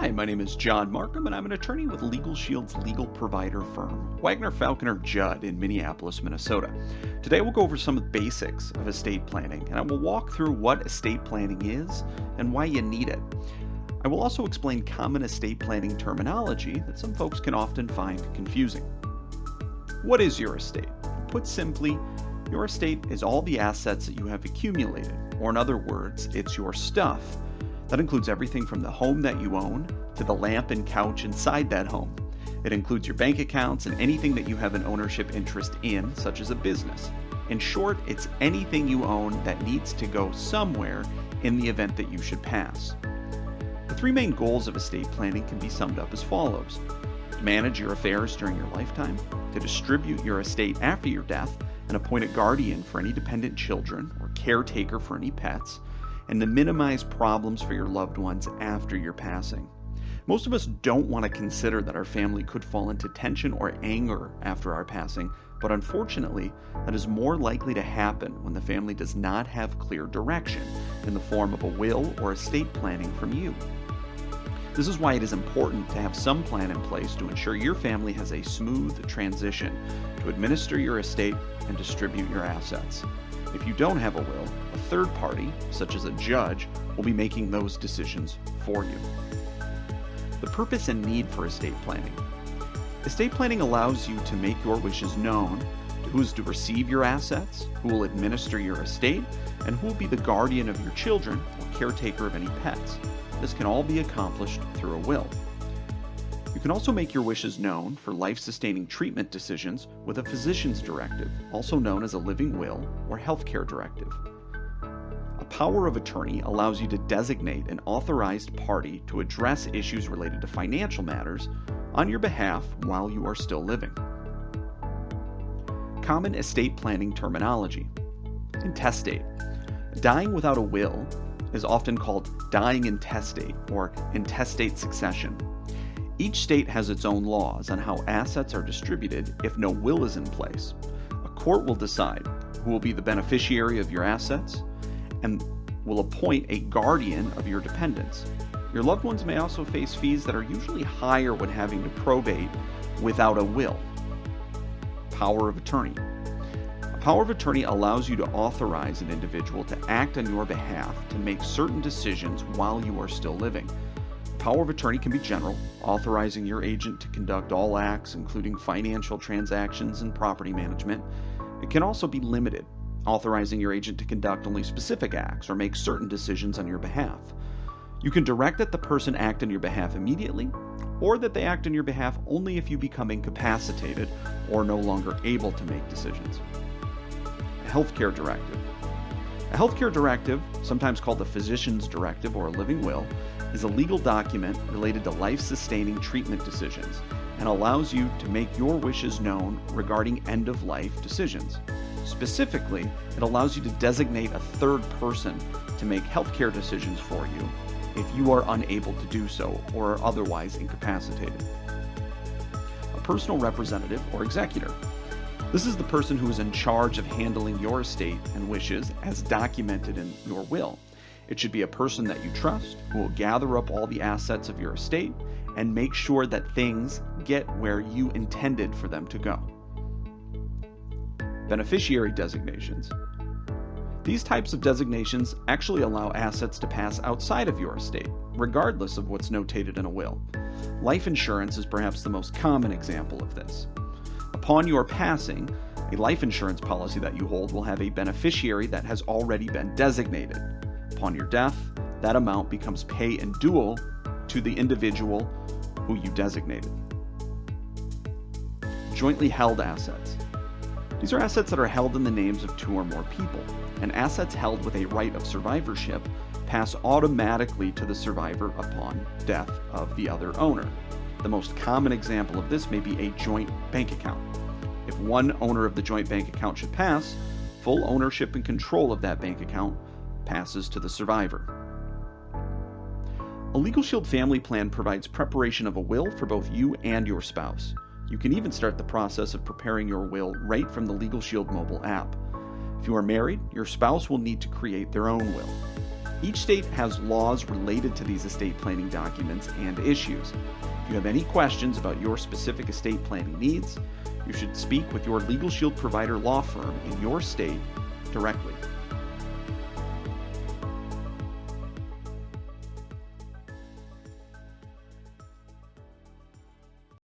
Hi, my name is John Markham, and I'm an attorney with Legal Shield's legal provider firm, Wagner Falconer Judd in Minneapolis, Minnesota. Today we'll go over some of the basics of estate planning, and I will walk through what estate planning is and why you need it. I will also explain common estate planning terminology that some folks can often find confusing. What is your estate? Put simply, your estate is all the assets that you have accumulated, or in other words, it's your stuff. That includes everything from the home that you own to the lamp and couch inside that home. It includes your bank accounts and anything that you have an ownership interest in, such as a business. In short, it's anything you own that needs to go somewhere in the event that you should pass. The three main goals of estate planning can be summed up as follows: to manage your affairs during your lifetime, to distribute your estate after your death, and appoint a guardian for any dependent children or caretaker for any pets, and to minimize problems for your loved ones after your passing. Most of us don't want to consider that our family could fall into tension or anger after our passing, but unfortunately, that is more likely to happen when the family does not have clear direction in the form of a will or estate planning from you. This is why it is important to have some plan in place to ensure your family has a smooth transition to administer your estate and distribute your assets. If you don't have a will, a third party, such as a judge, will be making those decisions for you. The purpose and need for estate planning. Estate planning allows you to make your wishes known to who is to receive your assets, who will administer your estate, and who will be the guardian of your children or caretaker of any pets. This can all be accomplished through a will. You can also make your wishes known for life-sustaining treatment decisions with a physician's directive, also known as a living will or healthcare directive. A power of attorney allows you to designate an authorized party to address issues related to financial matters on your behalf while you are still living. Common estate planning terminology. Intestate. Dying without a will is often called dying intestate or intestate succession. Each state has its own laws on how assets are distributed if no will is in place. A court will decide who will be the beneficiary of your assets and will appoint a guardian of your dependents. Your loved ones may also face fees that are usually higher when having to probate without a will. Power of attorney. A power of attorney allows you to authorize an individual to act on your behalf to make certain decisions while you are still living. Power of attorney can be general, authorizing your agent to conduct all acts, including financial transactions and property management. It can also be limited, authorizing your agent to conduct only specific acts or make certain decisions on your behalf. You can direct that the person act on your behalf immediately, or that they act on your behalf only if you become incapacitated or no longer able to make decisions. A healthcare directive. A healthcare directive, sometimes called the physician's directive or a living will, is a legal document related to life-sustaining treatment decisions and allows you to make your wishes known regarding end-of-life decisions. Specifically, it allows you to designate a third person to make healthcare decisions for you if you are unable to do so or are otherwise incapacitated. A personal representative or executor. This is the person who is in charge of handling your estate and wishes as documented in your will. It should be a person that you trust, who will gather up all the assets of your estate and make sure that things get where you intended for them to go. Beneficiary designations. These types of designations actually allow assets to pass outside of your estate, regardless of what's notated in a will. Life insurance is perhaps the most common example of this. Upon your passing, a life insurance policy that you hold will have a beneficiary that has already been designated. Upon your death, that amount becomes pay in dual to the individual who you designated. Jointly held assets. These are assets that are held in the names of two or more people, and assets held with a right of survivorship pass automatically to the survivor upon death of the other owner. The most common example of this may be a joint bank account. If one owner of the joint bank account should pass, full ownership and control of that bank account passes to the survivor. A Legal Shield family plan provides preparation of a will for both you and your spouse. You can even start the process of preparing your will right from the Legal Shield mobile app. If you are married, your spouse will need to create their own will. Each state has laws related to these estate planning documents and issues. If you have any questions about your specific estate planning needs, you should speak with your Legal Shield provider law firm in your state directly.